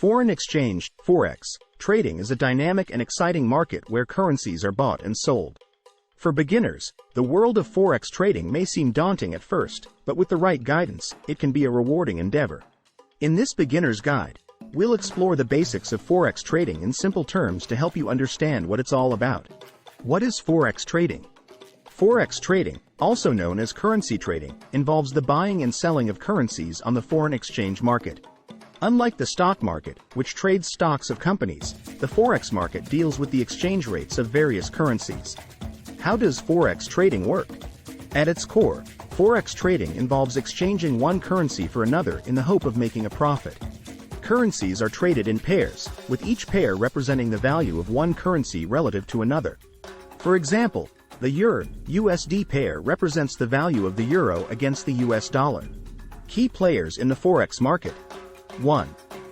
Foreign exchange, forex, trading is a dynamic and exciting market where currencies are bought and sold. For beginners, the world of forex trading may seem daunting at first, but with the right guidance, it can be a rewarding endeavor. In this beginner's guide, we'll explore the basics of forex trading in simple terms to help you understand what it's all about. What is forex trading? Forex trading, also known as currency trading, involves the buying and selling of currencies on the foreign exchange market. Unlike the stock market, which trades stocks of companies, the forex market deals with the exchange rates of various currencies. How does forex trading work? At its core, forex trading involves exchanging one currency for another in the hope of making a profit. Currencies are traded in pairs, with each pair representing the value of one currency relative to another. For example, the Euro-USD pair represents the value of the euro against the US dollar. Key players in the forex market. 1.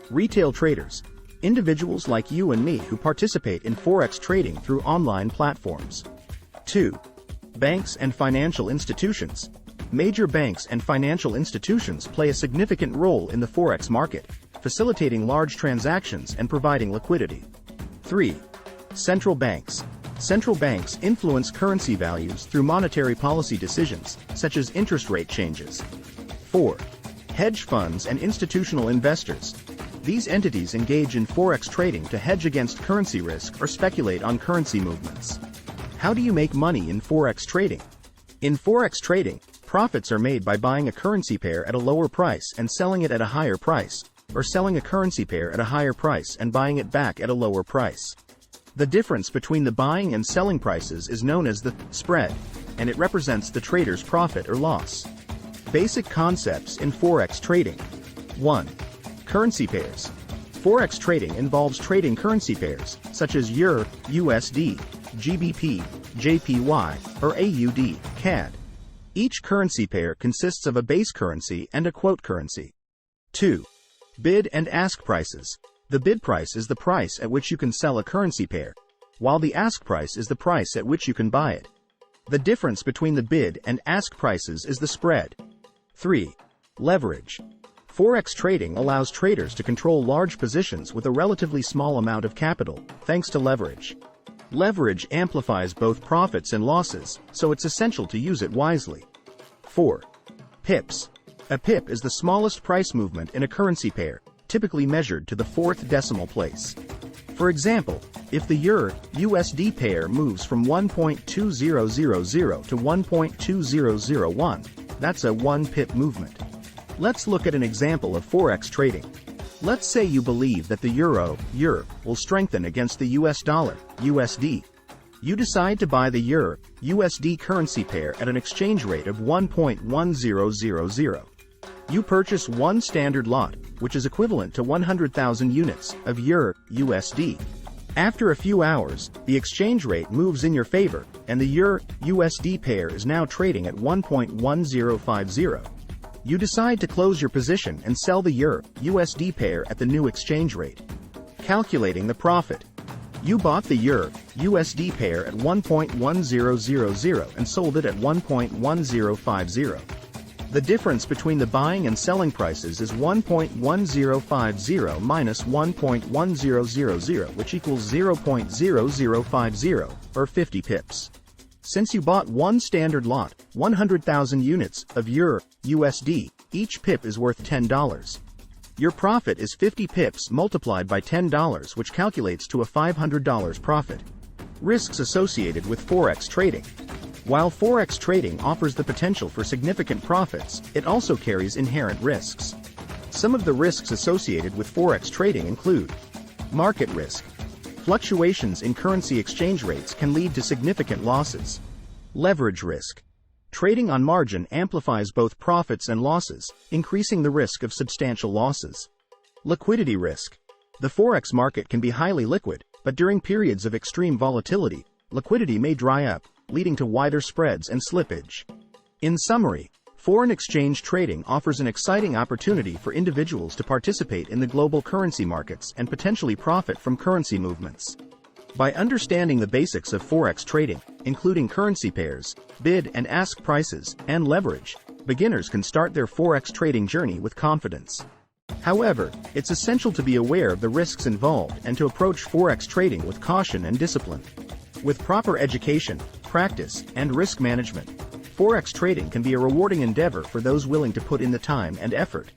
Retail traders. Individuals like you and me who participate in forex trading through online platforms. 2. Banks and financial institutions. Major banks and financial institutions play a significant role in the forex market, facilitating large transactions and providing liquidity. 3. Central banks. Central banks influence currency values through monetary policy decisions, such as interest rate changes. 4. Hedge funds and institutional investors. These entities engage in forex trading to hedge against currency risk or speculate on currency movements. How do you make money in forex trading? In forex trading, profits are made by buying a currency pair at a lower price and selling it at a higher price, or selling a currency pair at a higher price and buying it back at a lower price. The difference between the buying and selling prices is known as the spread, and it represents the trader's profit or loss. Basic concepts in forex trading. 1. Currency pairs. Forex trading involves trading currency pairs, such as Euro, USD, GBP, JPY, or AUD, CAD. Each currency pair consists of a base currency and a quote currency. 2. Bid and ask prices. The bid price is the price at which you can sell a currency pair, while the ask price is the price at which you can buy it. The difference between the bid and ask prices is the spread. 3. Leverage. Forex trading allows traders to control large positions with a relatively small amount of capital, thanks to leverage. Leverage amplifies both profits and losses, so it's essential to use it wisely. 4. Pips. A pip is the smallest price movement in a currency pair, typically measured to the fourth decimal place. For example, if the Euro-USD pair moves from 1.2000 to 1.2001, that's a 1 pip movement. Let's look at an example of forex trading. Let's say you believe that the euro will strengthen against the US dollar, USD. You decide to buy the Euro-USD currency pair at an exchange rate of 1.1000. You purchase one standard lot, which is equivalent to 100,000 units of Euro-USD. After a few hours, the exchange rate moves in your favor, and the Euro-USD pair is now trading at 1.1050. You decide to close your position and sell the Euro-USD pair at the new exchange rate. Calculating the profit. You bought the Euro-USD pair at 1.1000 and sold it at 1.1050. The difference between the buying and selling prices is 1.1050 minus 1.1000, which equals 0.0050, or 50 pips. Since you bought one standard lot, 100,000 units of Euro-USD, each pip is worth $10. Your profit is 50 pips multiplied by $10, which calculates to a $500 profit. Risks associated with forex trading. While forex trading offers the potential for significant profits, it also carries inherent risks. Some of the risks associated with forex trading include market risk. Fluctuations in currency exchange rates can lead to significant losses. Leverage risk. Trading on margin amplifies both profits and losses, increasing the risk of substantial losses. Liquidity risk. The forex market can be highly liquid, but during periods of extreme volatility, liquidity may dry up, leading to wider spreads and slippage. In summary, foreign exchange trading offers an exciting opportunity for individuals to participate in the global currency markets and potentially profit from currency movements. By understanding the basics of forex trading, including currency pairs, bid and ask prices, and leverage, beginners can start their forex trading journey with confidence. However, it's essential to be aware of the risks involved and to approach forex trading with caution and discipline. With proper education, practice, and risk management, forex trading can be a rewarding endeavor for those willing to put in the time and effort.